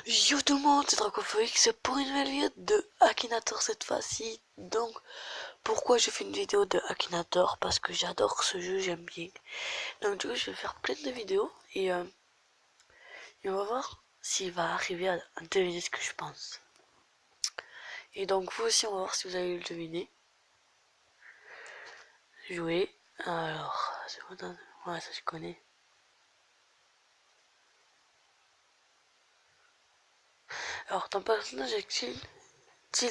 Yo tout le monde, c'est Dracofoix pour une nouvelle vidéo de Akinator cette fois-ci. Donc, pourquoi je fais une vidéo de Akinator? Parce que j'adore ce jeu, j'aime bien. Donc du coup, je vais faire plein de vidéos et on va voir s'il va arriver à deviner ce que je pense. Et donc vous aussi, on va voir si vous allez le deviner. Jouer. Alors, c'est quoi dans... Ouais, ça je connais. Alors, ton personnage est-il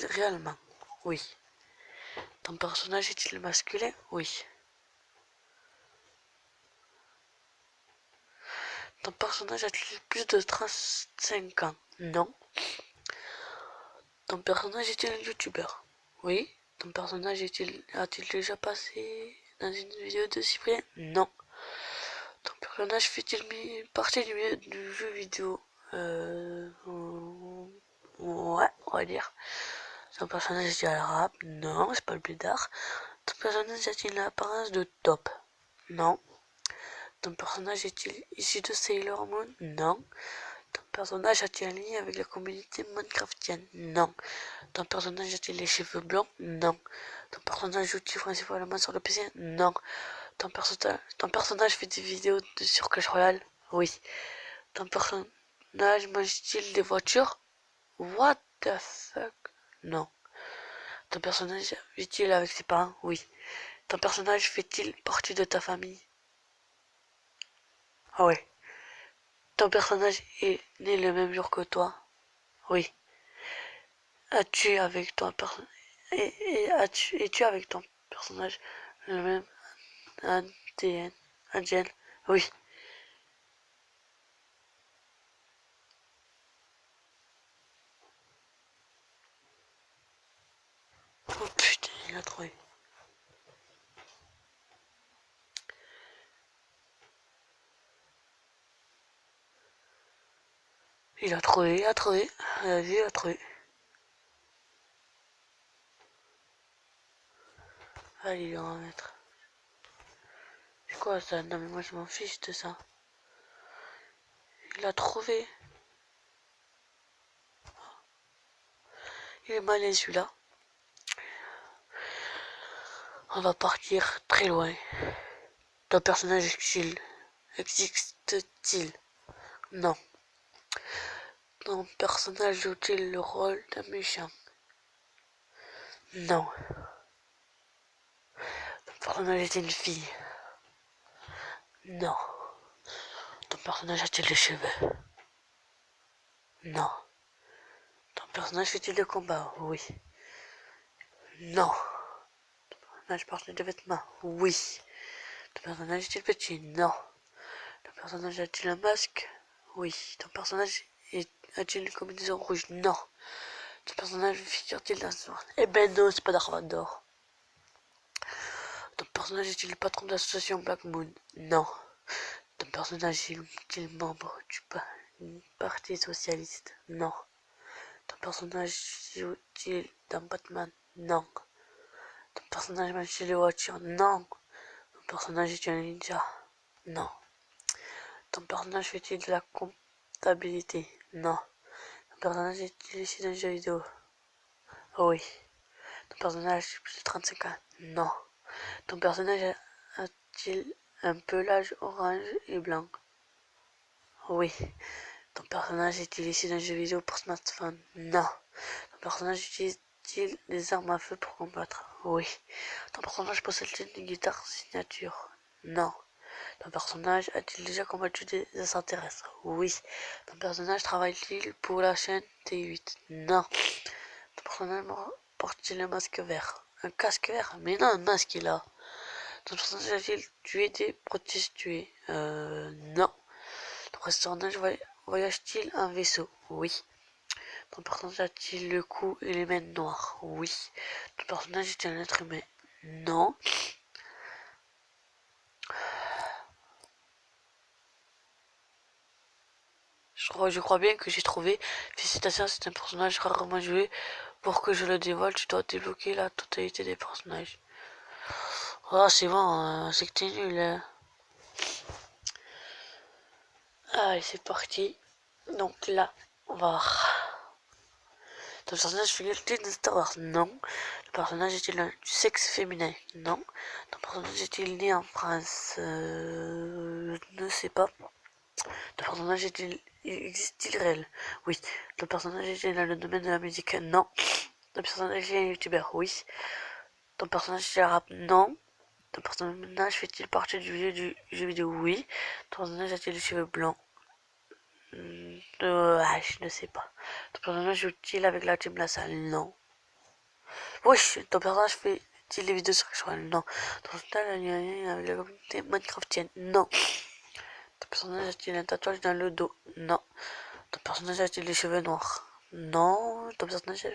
réellement? Oui. Ton personnage est-il masculin? Oui. Ton personnage a-t-il plus de 35 ans? Non. Ton personnage est-il un youtubeur? Oui. Ton personnage a-t-il déjà passé dans une vidéo de Cyprien? Non. Ton personnage fait-il partie du milieu du jeu vidéo? Ouais, on va dire. Ton personnage est-il arabe? Non, c'est pas le blédard. Ton personnage a-t-il l'apparence de top? Non. Ton personnage est-il issu de Sailor Moon? Non. Ton personnage a-t-il un lien avec la communauté minecraftienne? Non. Ton personnage a-t-il les cheveux blancs? Non. Ton personnage joue-t-il principalement sur le PC? Non. Ton personnage fait des vidéos sur Clash Royale? Oui. Ton personnage mange-t-il des voitures? What the fuck? Non. Ton personnage vit-il avec ses parents? Oui. Ton personnage fait-il partie de ta famille? Ah ouais. Ton personnage est né le même jour que toi? Oui. As-tu avec ton personnage es-tu avec ton personnage le même ADN? ADN? Oui. Oh putain, il a trouvé. Il a trouvé, il a trouvé. Vas-y, il a trouvé. Allez, on va mettre. C'est quoi ça? Non mais moi je m'en fiche de ça. Il a trouvé. Il est malin celui-là. On va partir très loin. Ton personnage existe-t-il? Non. Ton personnage joue-t-il le rôle d'un méchant? Non. Ton personnage est une fille? Non. Ton personnage a-t-il des cheveux? Non. Ton personnage fait-il de combat? Oui. Non. Ton personnage porte des vêtements? Oui. Ton personnage est-il petit? Non. Ton personnage a-t-il un masque? Oui. Ton personnage a-t-il une combinaison rouge? Non. Ton personnage figure-t-il dans ce... Eh ben non, c'est pas Darvador. Ton personnage est-il le patron de l'association Black Moon? Non. Ton personnage est-il membre du parti socialiste? Non. Ton personnage joue-t-il dans Batman? Non. Ton personnage mange les voitures? Non. Ton personnage est un ninja? Non. Ton personnage fait-il de la comptabilité? Non. Ton personnage est-il issu d'un jeu vidéo? Oui. Ton personnage a plus de 35 ans? Non. Ton personnage a-t-il un pelage orange et blanc? Oui. Ton personnage est-il issu d'un jeu vidéo pour smartphone? Non. Ton personnage utilise-t-il des armes à feu pour combattre? Oui. Ton personnage possède-t-il une guitare signature? Non. Ton personnage a-t-il déjà combattu des extraterrestres? Oui. Ton personnage travaille-t-il pour la chaîne T8? Non. Ton personnage porte-t-il un masque vert? Un casque vert? Mais non, un masque il a. Ton personnage a-t-il tué des prostituées? Non. Ton personnage voyage-t-il en vaisseau? Oui. Ton personnage a-t-il le cou et les mains noires? Oui. Ton personnage est un être humain? Non. Je crois bien que j'ai trouvé. Félicitations, c'est un personnage rarement joué. Pour que je le dévoile, tu dois débloquer la totalité des personnages. Oh, c'est bon, c'est que t'es nul. Hein. Allez, c'est parti. Donc là, On va voir. Ton personnage fait-il de Star Wars? Non. Le personnage est-il du sexe féminin? Non. Ton personnage est-il né en France? Je ne sais pas. Ton personnage existe-t-il réel? Oui. Ton personnage est dans le domaine de la musique? Non. Ton personnage est un youtubeur? Oui. Ton personnage est rap? Non. Ton personnage fait-il partie du jeu vidéo? Oui. Ton personnage a-t-il les cheveux blancs? Je ne sais pas. Ton personnage joue-t-il avec la team LaSalle? Non. Oui, ton personnage fait-il des vidéos sur Crunchyroll? Non. Ton personnage a un lien avec la communauté Minecraftienne? Non. Ton personnage a-t-il un tatouage dans le dos? Non. Ton personnage a-t-il les cheveux noirs? Non. Ton personnage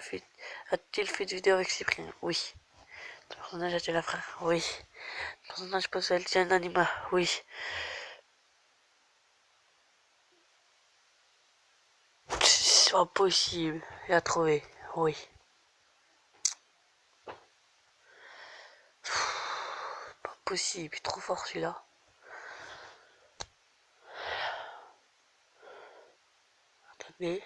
a-t-il fait des vidéos avec Cyprien? Oui. Ton personnage a-t-il un frère? Oui. Ton personnage possède-t-il un animal? Oui. C'est pas possible. Il a trouvé. Oui. Pas possible. Trop fort celui-là. Attendez.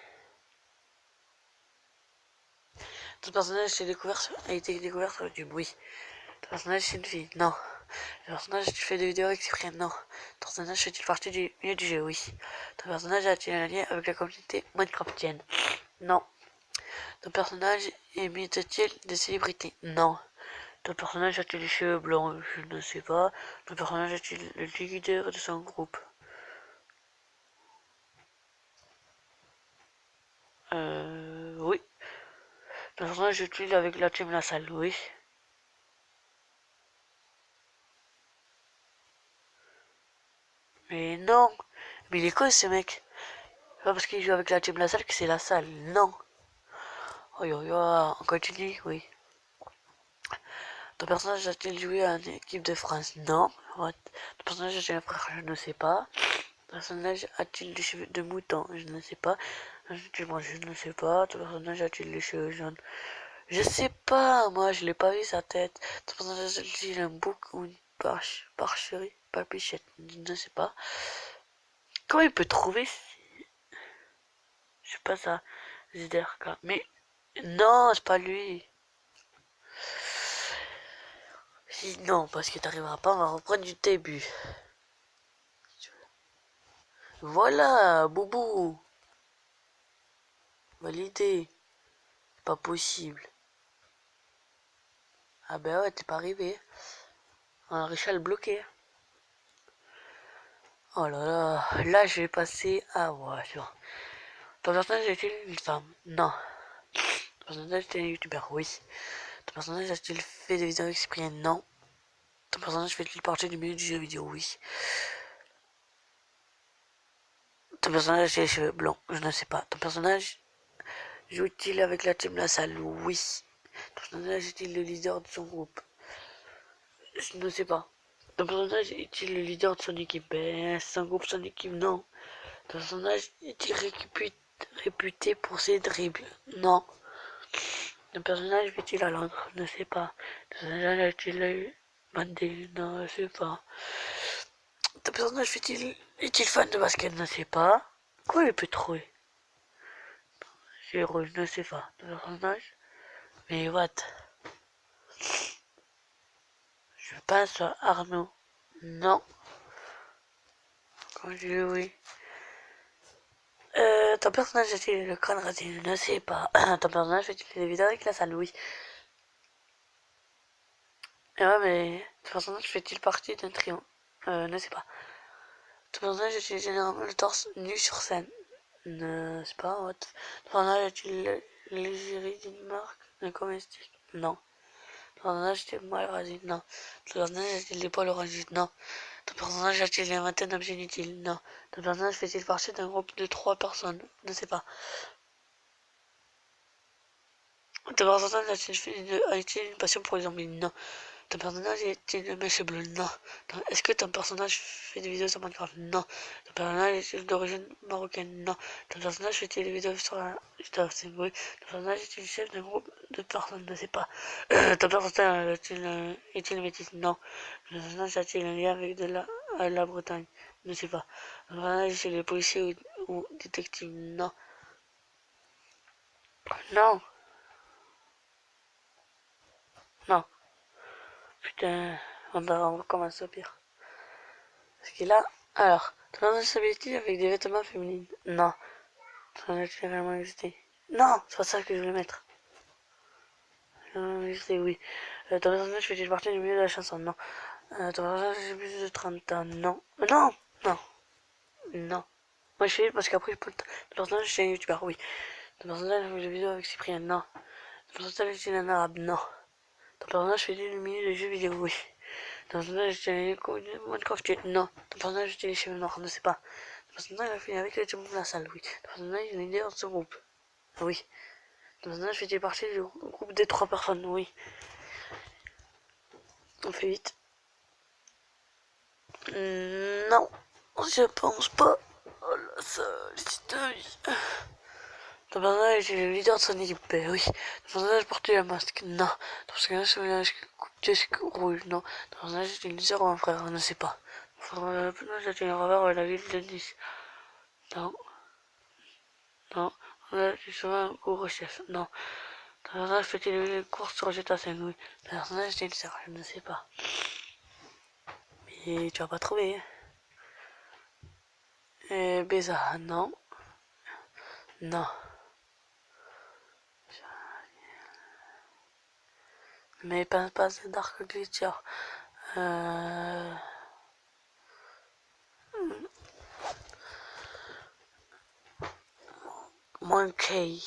Ton personnage a été découvert sur YouTube? Oui. Ton personnage c'est une fille? Non. Le personnage tu fais des vidéos avec Cyprien? Non. Ton personnage fait-il partie du milieu du jeu? Oui. Ton personnage a-t-il un lien avec la communauté Minecraftienne? Non. Ton personnage imite-t-il des célébrités? Non. Ton personnage a-t-il les cheveux blancs? Je ne sais pas. Ton personnage a-t-il le leader de son groupe? Oui. Ton personnage est-il avec la team La Salle? Oui. Mais non. Mais il est quoi ce mec? C'est pas parce qu'il joue avec la team La Salle que c'est La Salle. Non. Oh yo yo, on continue, oui. Ton personnage a-t-il joué à une équipe de France? Non. What? Ton personnage a-t-il un frère? Je ne sais pas. Ton personnage a-t-il des cheveux de mouton? Je ne sais pas. Je ne sais pas. Ton personnage a-t-il les cheveux jaunes? Je sais pas, moi je l'ai pas vu sa tête. Ton personnage a-t-il un bouc ou une parcherie? Papichette? Je ne sais pas. Comment il peut trouver? Je sais pas ça. Ziderka. Mais non, c'est pas lui. Si, non, parce que t'arriveras pas, on va reprendre du début. Voilà, Boubou. Validé. Pas possible. Ah ben ouais, t'es pas arrivé. On a réussi à le bloquer. Oh là là, là je vais passer à... Ouais, c'est bon. Ton personnage est-il une femme? Non. Ton personnage est un youtubeur? Oui. Ton personnage a-t-il fait des vidéos avec Cyprien? Non. Ton personnage fait-il partie du milieu du jeu vidéo? Oui. Ton personnage a les cheveux blancs? Je ne sais pas. Ton personnage joue-t-il avec la team La Salle? Oui. Ton personnage est-il le leader de son groupe? Je ne sais pas. Ton personnage est-il le leader de son équipe? Ben, son groupe, son équipe, non. Ton personnage est-il réputé pour ses dribbles? Non. Ton personnage vit-il à Londres? Je ne sais pas. Ton personnage a-t-il bandé? Non, je sais pas. Ton personnage est-il fan de basket? Je ne sais pas. Quoi il peut trouver? Zéro, je ne sais pas. Ton personnage? Mais what? Je pense à Arnaud. Non. Quand je dis oui. Ton personnage est-il le crâne rasé? Je ne sais pas. Ton personnage fait-il des vidéos avec La Salle? Oui. Ouais, mais ton personnage fait-il partie d'un trio? Ne sais pas. Ton personnage est-il généralement le torse nu sur scène? Ne sais pas. What? Ton personnage est-il l'égérie d'une marque de comestible? Non. Ton personnage est-il mal rasé? Non. Ton personnage est-il l'épaule orangée? Non. Ton personnage a-t-il inventé un objet inutile? Non. Ton personnage fait-il partie d'un groupe de 3 personnes? Ne sais pas. Ton personnage a-t-il une passion pour les zombies? Non. Ton personnage est-il une mèche bleue? Non. Est-ce que ton personnage fait des vidéos sur Minecraft? Non. Ton personnage est-il d'origine marocaine? Non. Ton personnage fait-il des vidéos sur la... Oui. Ton personnage est-il chef d'un groupe de personnes? Je ne sais pas. Ton personnage est-il métis? Non. Ton personnage a-t-il un lien avec la Bretagne? Je ne sais pas. Ton personnage est-il policier ou détective? Non. Non. Non. Putain, on va commencer au pire. Parce que là, alors, ton personnage s'habille avec des vêtements féminins? Non. Ton personnage fait réellement exister? Non, c'est pas ça que je voulais mettre. Oui. Ton personnage fait partie du milieu de la chanson? Non. Ton personnage a plus de 30 ans? Non. Non. Non. Non. Moi je fais parce qu'après je peux. Ton personnage c'est un youtubeur? Oui. Ton personnage fait des vidéos avec Cyprien? Non. Ton personnage est un arabe? Non. Ton personnage fait du milieu des jeux vidéo? Oui. Ton personnage est un Minecraft? Non. Ton personnage est les cheveux noirs? Ne sais pas. Ton personnage a fini avec les gens de la salle? Oui. Ton personnage est une idée dans ce groupe? Oui. Ton personnage fait partie du groupe des 3 personnes? Oui. On fait vite. Non. Je pense pas. Oh la solitude. Ton personnage est le leader de son équipe? Oui. Ton personnage porte un masque? Non. Ton personnage est un casque rouge? Non. Ton personnage est une sœur ou un frère? Je ne sais pas. Ton personnage est une revers la ville de Nice? Non. Non. Ton personnage est souvent un cours au chef? Non. Ton personnage fait-il une course sur GTA 5? Oui. Ton personnage est une sœur? Je ne sais pas. Mais tu vas pas trouver. Béza? Non. Non. Mais pas de Dark Glitcher. Monkey.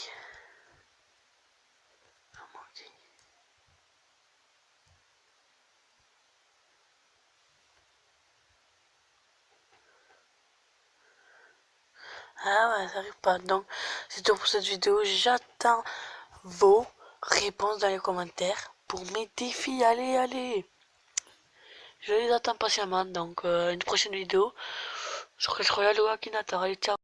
Ah ouais, ça arrive pas. Donc, c'est tout pour cette vidéo. J'attends vos réponses dans les commentaires pour mes défis. Allez, allez. Je les attends patiemment. Donc, une prochaine vidéo. Je serai Royal ou Akinator. Allez, ciao.